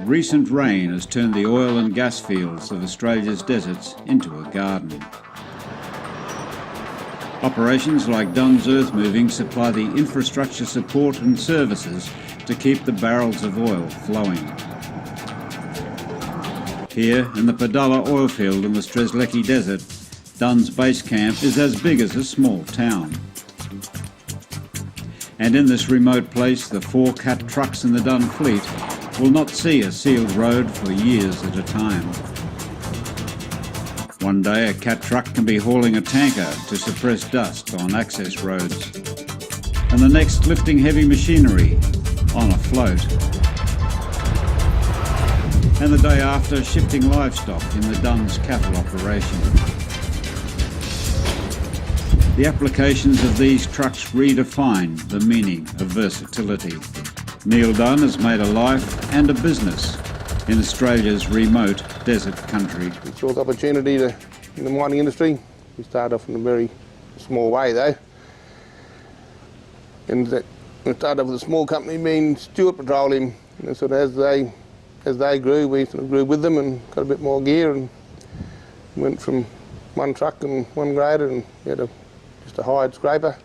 Recent rain has turned the oil and gas fields of Australia's deserts into a garden. Operations like Dunn's Earthmoving supply the infrastructure support and services to keep the barrels of oil flowing. Here in the Padalla oil field in the Strzelecki Desert, Dunn's base camp is as big as a small town. And in this remote place, the 4 Cat trucks in the Dunn fleet will not see a sealed road for years at a time. One day a Cat truck can be hauling a tanker to suppress dust on access roads, and the next lifting heavy machinery on a float. And the day after shifting livestock in the Dunn's cattle operation. The applications of these trucks redefine the meaning of versatility. Neil Dunn has made a life and a business in Australia's remote desert country. We saw the opportunity in the mining industry. We started off in a very small way though. And we started off with a small company, being Stewart Petroleum. And sort of as they grew, we sort of grew with them and got a bit more gear and went from 1 truck and 1 grader, and we had just a hired scraper.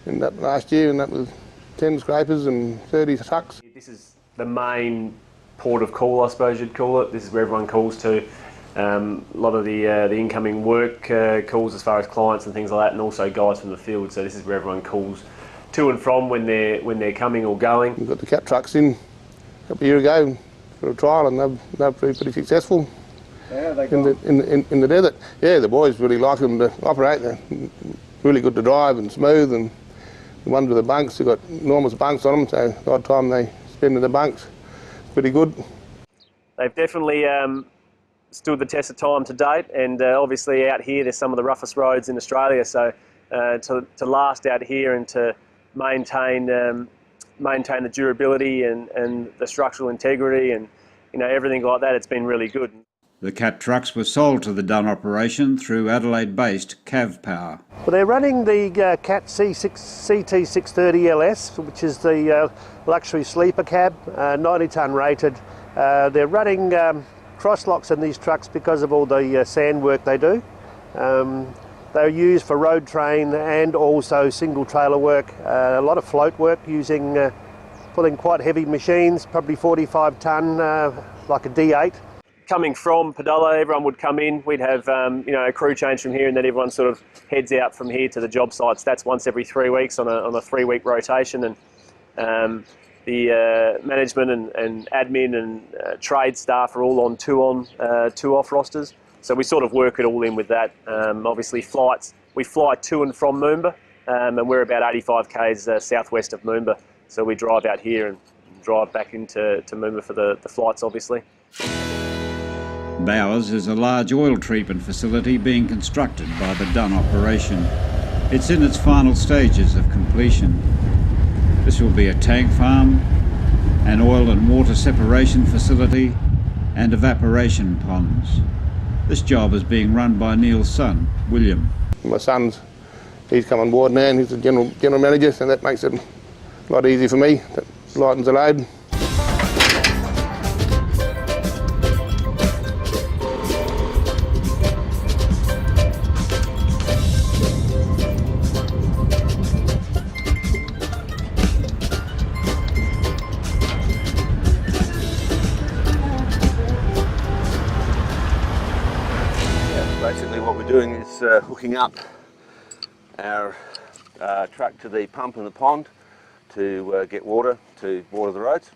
Ended up last year and that was 10 scrapers and 30 trucks. This is the main port of call, I suppose you'd call it. This is where everyone calls to. A lot of the incoming work calls as far as clients and things like that, and also guys from the field. So this is where everyone calls to and from when they're coming or going. We got the Cat trucks in a couple of years ago for a trial, and they've proved pretty successful. Yeah, they in the desert. Yeah, the boys really like them to operate. They're really good to drive and smooth, and the ones with the bunks, they've got enormous bunks on them, so the odd time they spend in the bunks, it's pretty good. They've definitely stood the test of time to date, and obviously out here there's some of the roughest roads in Australia, so to last out here and to maintain the durability and the structural integrity and everything like that, it's been really good. The Cat trucks were sold to the Dunn operation through Adelaide-based Cav Power. Well, they're running the Cat CT630LS, which is the luxury sleeper cab, 90 tonne rated. They're running cross-locks in these trucks because of all the sand work they do. They're used for road train and also single trailer work, a lot of float work using pulling quite heavy machines, probably 45 tonne, like a D8. Coming from Padalla, everyone would come in. We'd have a crew change from here, and then everyone sort of heads out from here to the job sites. That's once every 3 weeks on a 3-week rotation, and the management and admin and trade staff are all on 2 on, 2 off rosters. So we sort of work it all in with that. Obviously flights, we fly to and from Moomba, and we're about 85 k's southwest of Moomba. So we drive out here and drive back into Moomba for the flights, obviously. Bowers is a large oil treatment facility being constructed by the Dunn operation. It's in its final stages of completion. This will be a tank farm, an oil and water separation facility, and evaporation ponds. This job is being run by Neil's son, William. My son's, he's come on board now, and he's the general manager, so that makes it a lot easier for me. That lightens the load. Basically what we're doing is hooking up our truck to the pump in the pond to get water to water the roads.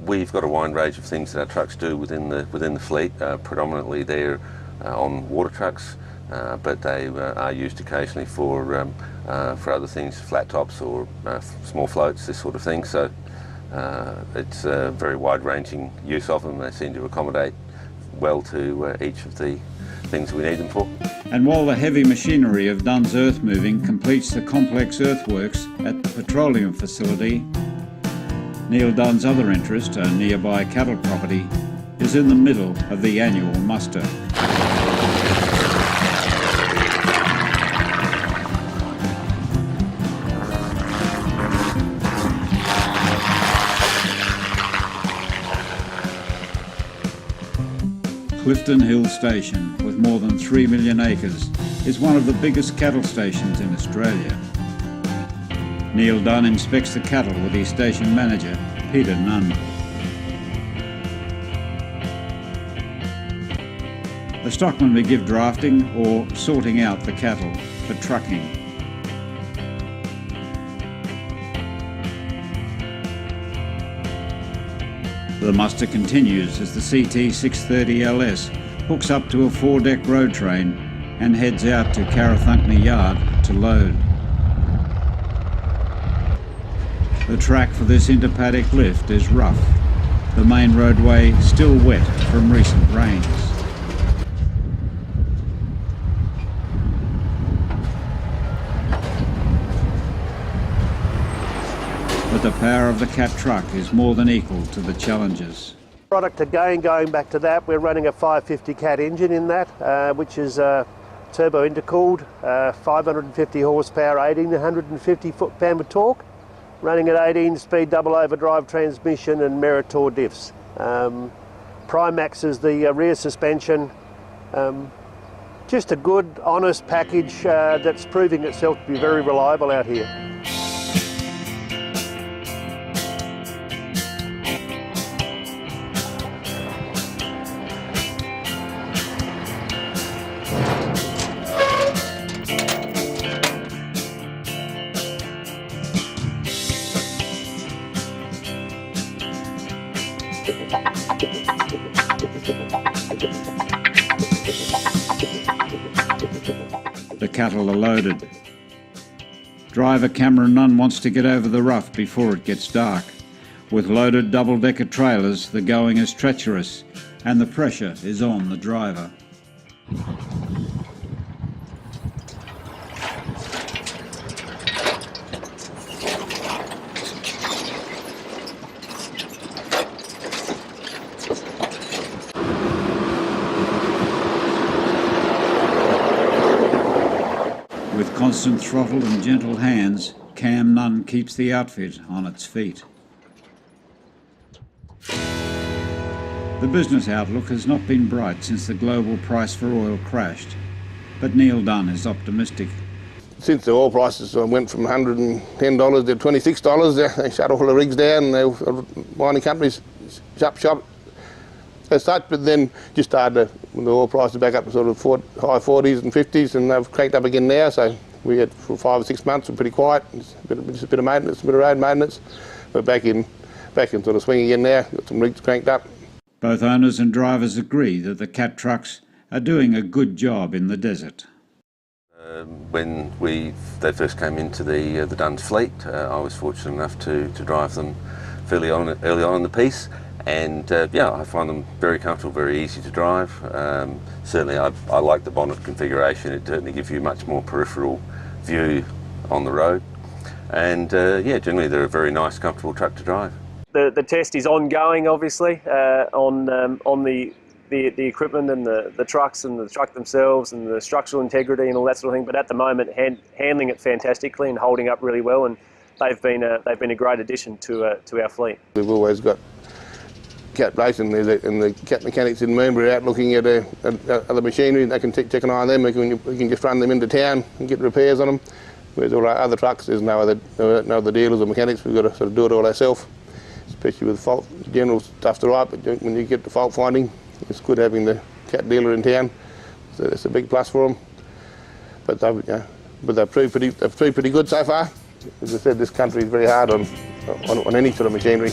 We've got a wide range of things that our trucks do within the fleet. Predominantly they're on water trucks, but they are used occasionally for other things, flat tops or small floats, this sort of thing. So it's a very wide-ranging use of them. They seem to accommodate well to each of the things we need them for. And while the heavy machinery of Dunn's Earthmoving completes the complex earthworks at the petroleum facility, Neil Dunn's other interest, a nearby cattle property, is in the middle of the annual muster. Clifton Hill Station, with more than 3 million acres, is one of the biggest cattle stations in Australia. Neil Dunn inspects the cattle with his station manager, Peter Nunn. The stockman may give drafting or sorting out the cattle for trucking. The muster continues as the CT630LS hooks up to a 4-deck road train and heads out to Carrathunkney Yard to load. The track for this inter-paddock lift is rough, the main roadway still wet from recent rains. But the power of the Cat truck is more than equal to the challenges. Product again, going back to that, we're running a 550 Cat engine in that, which is turbo intercooled, 550 horsepower, 1850 foot-pound of torque, running at 18-speed double overdrive transmission and Meritor diffs. Primax is the rear suspension. Just a good, honest package that's proving itself to be very reliable out here. The cattle are loaded. Driver Cameron Nunn wants to get over the rough before it gets dark. With loaded double-decker trailers, the going is treacherous and the pressure is on the driver. With constant throttle and gentle hands, Cam Nunn keeps the outfit on its feet. The business outlook has not been bright since the global price for oil crashed, but Neil Dunn is optimistic. Since the oil prices went from $110 to $26, they shut all the rigs down, and mining companies shut shop as such, but then just started when the oil prices back up to sort of high 40s and 50s, and they've cranked up again now. So we had for 5 or 6 months, we're pretty quiet, just a bit of maintenance, a bit of road maintenance. We're back in sort of swing again now, got some rigs cranked up. Both owners and drivers agree that the Cat trucks are doing a good job in the desert. When they first came into the Dunn's fleet, I was fortunate enough to drive them fairly early on in the piece, and yeah, I find them very comfortable, very easy to drive. Certainly I like the bonnet configuration. It certainly gives you much more peripheral view on the road, and yeah, generally they're a very nice, comfortable truck to drive. The test is ongoing, obviously, on the equipment and the trucks and the truck themselves and the structural integrity and all that sort of thing. But at the moment, handling it fantastically and holding up really well, and they've been a great addition to our fleet. We've always got Cat racing and the Cat mechanics in Moomba out looking at other machinery. They can check an eye on them. We can just run them into town and get repairs on them. Whereas all our other trucks, there's no other dealers or mechanics. We've got to sort of do it all ourselves, especially with fault general stuff to write. But when you get to fault finding, it's good having the Cat dealer in town. So it's a big plus for them. But they've proved pretty good so far. As I said, this country is very hard on any sort of machinery.